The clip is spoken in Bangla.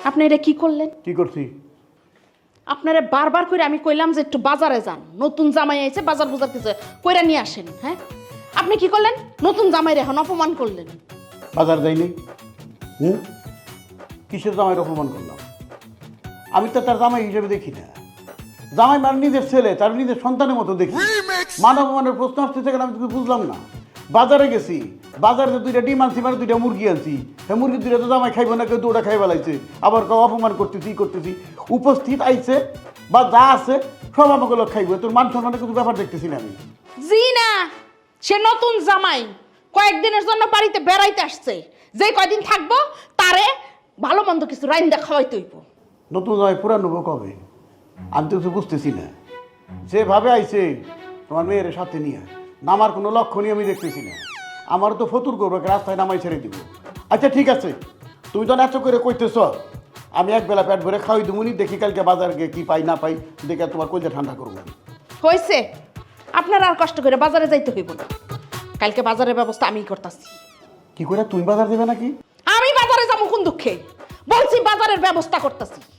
আপনি এটা কি করলেন? কি করছি? আপনারে বারবার করে আমি কইলাম যে একটু বাজারে যান, নতুন জামাই আইছে, বাজার বুজার কিছু কইরা নিয়ে আসেন। হ্যাঁ, আপনি কি করলেন? নতুন জামাইরে এখন অপমান করলেন। বাজার যাইনি? হুম, কিসের জামাইয়ের অপমান করলাম? আমি তো তার জামাই হিসেবে দেখি না। জামাই মানে নিজের ছেলে, তার নিজের সন্তানের মতো দেখি। মান অপমানের প্রশ্ন আসতেছে কেন আমি তোকে বুঝলাম না। বাজারে গেছি, বাজারে দুইটা ডিম আনছি, মানে দুইটা মুরগি আনছি। হ্যাঁ, মুরগি দুইটা তো জামাই খাইব না, কেউ তো ওটা খাই বেলাইছে। আবার কেউ অপমান করতেছি করতেছি। উপস্থিত আইছে বা যা আছে সব আমাকে লোক খাইব। তোর মান সম্মানের কিছু ব্যাপার দেখতেছি না আমি। জি না, সে নতুন জামাই কয়েকদিনের জন্য বাড়িতে বেড়াইতে আসছে। যে কয়দিন থাকবো তারে ভালো মন্দ কিছু রাইন্দা খাওয়াইতে হইব। নতুন জামাই পুরানো বউ কবে? আমি তো কিছু বুঝতেছি না। যেভাবে আইছে তোমার মেয়ের সাথে নিয়ে নামার কোনো লক্ষণই আমি দেখতেছি না। আমারও তো ফতুর করবো, রাস্তায় নামাই ছেড়ে দিব। আচ্ছা ঠিক আছে, তুমি তো এত করে কইতেছ, আমি একবেলা পেট ভরে খাওয়াই দেবনি, দেখি কালকে বাজার গিয়ে কি পাই না পাই, দেখে তোমার কইতে ঠান্ডা করবো। হয়েছে, আপনার আর কষ্ট করে বাজারে যাইতে হইব না। কালকে বাজারের ব্যবস্থা আমিই করতেছি। কি করে তুমি বাজার দেবে নাকি? আমি বাজারে যাবো কোন দুঃখে? বলছি বাজারের ব্যবস্থা করতেছি।